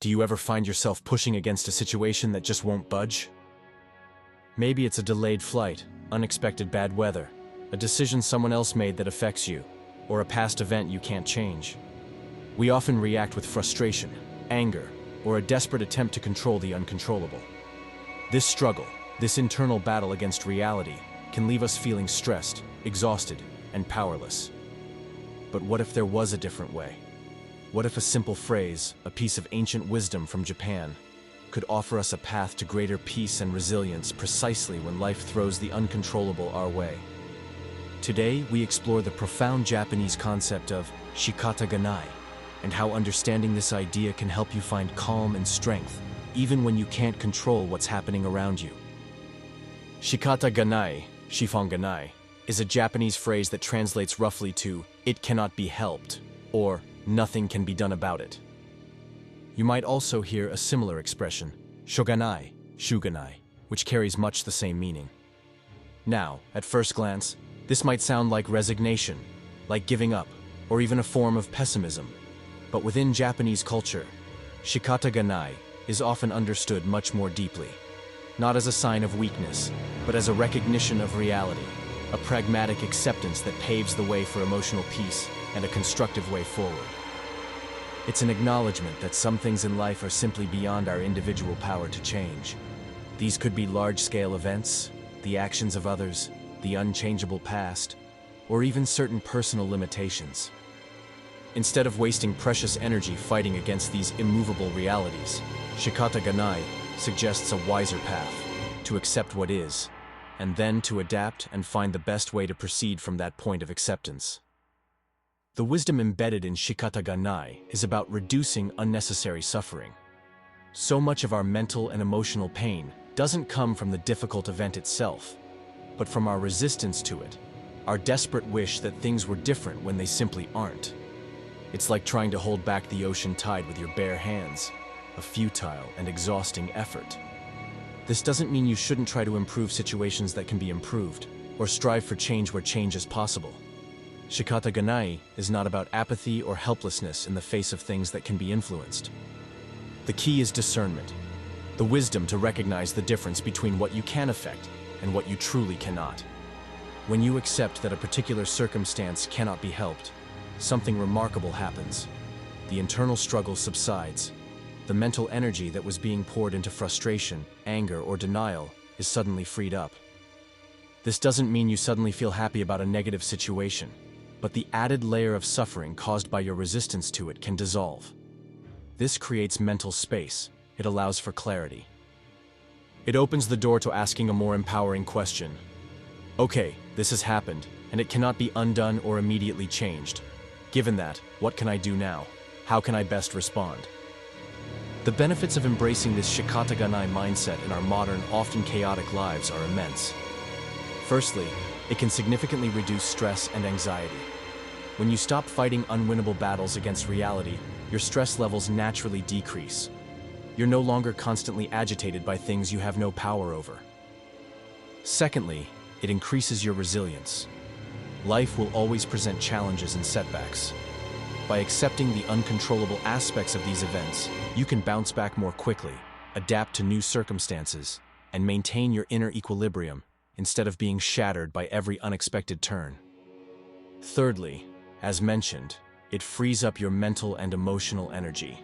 Do you ever find yourself pushing against a situation that just won't budge? Maybe it's a delayed flight, unexpected bad weather, a decision someone else made that affects you, or a past event you can't change. We often react with frustration, anger, or a desperate attempt to control the uncontrollable. This struggle, this internal battle against reality, can leave us feeling stressed, exhausted, and powerless. But what if there was a different way? What if a simple phrase, a piece of ancient wisdom from Japan, could offer us a path to greater peace and resilience precisely when life throws the uncontrollable our way? Today, we explore the profound Japanese concept of shikata ganai, and how understanding this idea can help you find calm and strength, even when you can't control what's happening around you. Shikata ganai, shifon ganai, is a Japanese phrase that translates roughly to "it cannot be helped," or "nothing can be done about it." You might also hear a similar expression, shoganai, shuganai, which carries much the same meaning. Now, at first glance, this might sound like resignation, like giving up, or even a form of pessimism. But within Japanese culture, shikata ganai is often understood much more deeply, not as a sign of weakness, but as a recognition of reality, a pragmatic acceptance that paves the way for emotional peace and a constructive way forward. It's an acknowledgement that some things in life are simply beyond our individual power to change. These could be large-scale events, the actions of others, the unchangeable past, or even certain personal limitations. Instead of wasting precious energy fighting against these immovable realities, shikata ganai suggests a wiser path, to accept what is, and then to adapt and find the best way to proceed from that point of acceptance. The wisdom embedded in shikata ganai is about reducing unnecessary suffering. So much of our mental and emotional pain doesn't come from the difficult event itself, but from our resistance to it, our desperate wish that things were different when they simply aren't. It's like trying to hold back the ocean tide with your bare hands, a futile and exhausting effort. This doesn't mean you shouldn't try to improve situations that can be improved, or strive for change where change is possible. Shikata ganai is not about apathy or helplessness in the face of things that can be influenced. The key is discernment, the wisdom to recognize the difference between what you can affect and what you truly cannot. When you accept that a particular circumstance cannot be helped, something remarkable happens. The internal struggle subsides. The mental energy that was being poured into frustration, anger, or denial is suddenly freed up. This doesn't mean you suddenly feel happy about a negative situation, but the added layer of suffering caused by your resistance to it can dissolve. This creates mental space. It allows for clarity. It opens the door to asking a more empowering question. Okay, this has happened, and it cannot be undone or immediately changed. Given that, what can I do now? How can I best respond? The benefits of embracing this shikata ganai mindset in our modern, often chaotic lives are immense. Firstly, it can significantly reduce stress and anxiety. When you stop fighting unwinnable battles against reality, your stress levels naturally decrease. You're no longer constantly agitated by things you have no power over. Secondly, it increases your resilience. Life will always present challenges and setbacks. By accepting the uncontrollable aspects of these events, you can bounce back more quickly, adapt to new circumstances, and maintain your inner equilibrium instead of being shattered by every unexpected turn. Thirdly, as mentioned, it frees up your mental and emotional energy.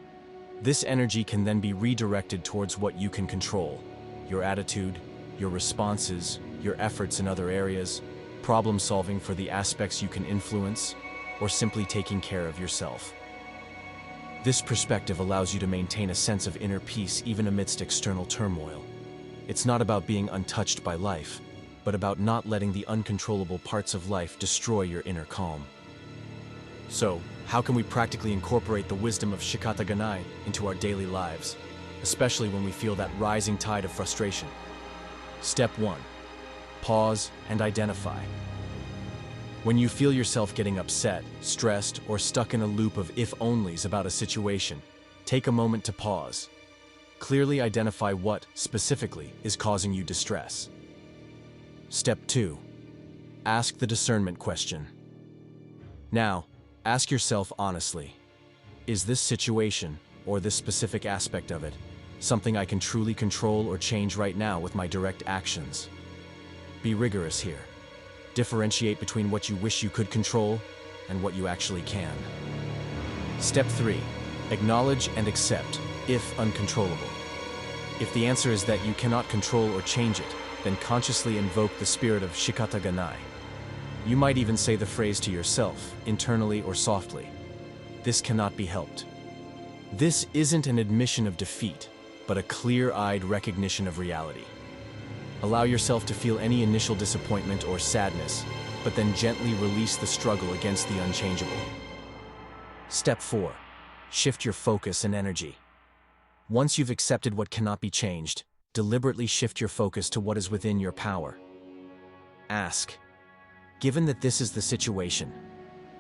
This energy can then be redirected towards what you can control: your attitude, your responses, your efforts in other areas, problem solving for the aspects you can influence, or simply taking care of yourself. This perspective allows you to maintain a sense of inner peace even amidst external turmoil. It's not about being untouched by life, but about not letting the uncontrollable parts of life destroy your inner calm. So, how can we practically incorporate the wisdom of shikata ganai into our daily lives, especially when we feel that rising tide of frustration? Step 1. Pause and identify. When you feel yourself getting upset, stressed, or stuck in a loop of if-onlys about a situation, take a moment to pause. Clearly identify what, specifically, is causing you distress. Step 2. Ask the discernment question. Now, ask yourself honestly, is this situation, or this specific aspect of it, something I can truly control or change right now with my direct actions. Be rigorous here. Differentiate between what you wish you could control and what you actually can. Step 3. Acknowledge and accept, if uncontrollable. If the answer is that you cannot control or change it, then consciously invoke the spirit of shikata ganai. You might even say the phrase to yourself, internally or softly. This cannot be helped. This isn't an admission of defeat, but a clear-eyed recognition of reality. Allow yourself to feel any initial disappointment or sadness, but then gently release the struggle against the unchangeable. Step 4. Shift your focus and energy. Once you've accepted what cannot be changed, deliberately shift your focus to what is within your power. Ask, given that this is the situation,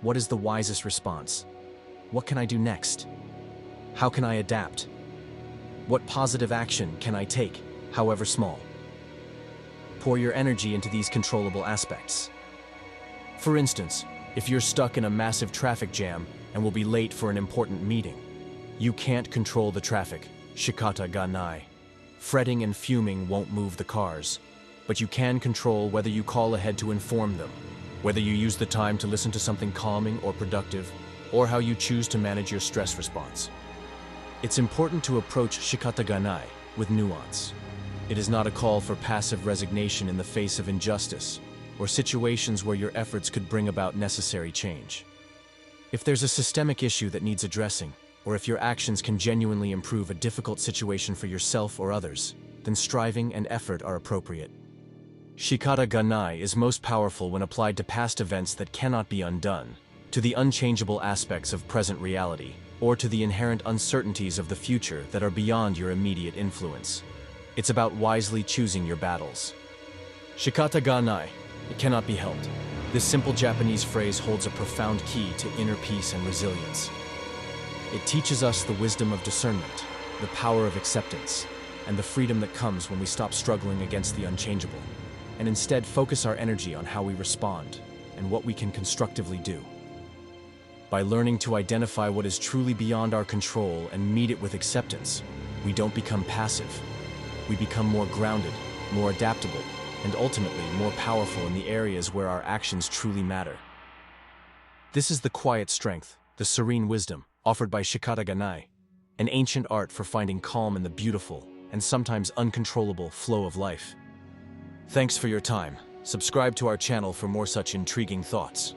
what is the wisest response? What can I do next? How can I adapt? What positive action can I take, however small? Pour your energy into these controllable aspects. For instance, if you're stuck in a massive traffic jam and will be late for an important meeting, you can't control the traffic, shikata ganai. Fretting and fuming won't move the cars, but you can control whether you call ahead to inform them, whether you use the time to listen to something calming or productive, or how you choose to manage your stress response. It's important to approach shikata ganai with nuance. It is not a call for passive resignation in the face of injustice, or situations where your efforts could bring about necessary change. If there's a systemic issue that needs addressing, or if your actions can genuinely improve a difficult situation for yourself or others, then striving and effort are appropriate. Shikata ganai is most powerful when applied to past events that cannot be undone, to the unchangeable aspects of present reality, or to the inherent uncertainties of the future that are beyond your immediate influence. It's about wisely choosing your battles. Shikata ganai, it cannot be helped. This simple Japanese phrase holds a profound key to inner peace and resilience. It teaches us the wisdom of discernment, the power of acceptance, and the freedom that comes when we stop struggling against the unchangeable, and instead focus our energy on how we respond and what we can constructively do. By learning to identify what is truly beyond our control and meet it with acceptance, we don't become passive. We become more grounded, more adaptable, and ultimately more powerful in the areas where our actions truly matter. This is the quiet strength, the serene wisdom, offered by shikata ganai, an ancient art for finding calm in the beautiful and sometimes uncontrollable flow of life. Thanks for your time. Subscribe to our channel for more such intriguing thoughts.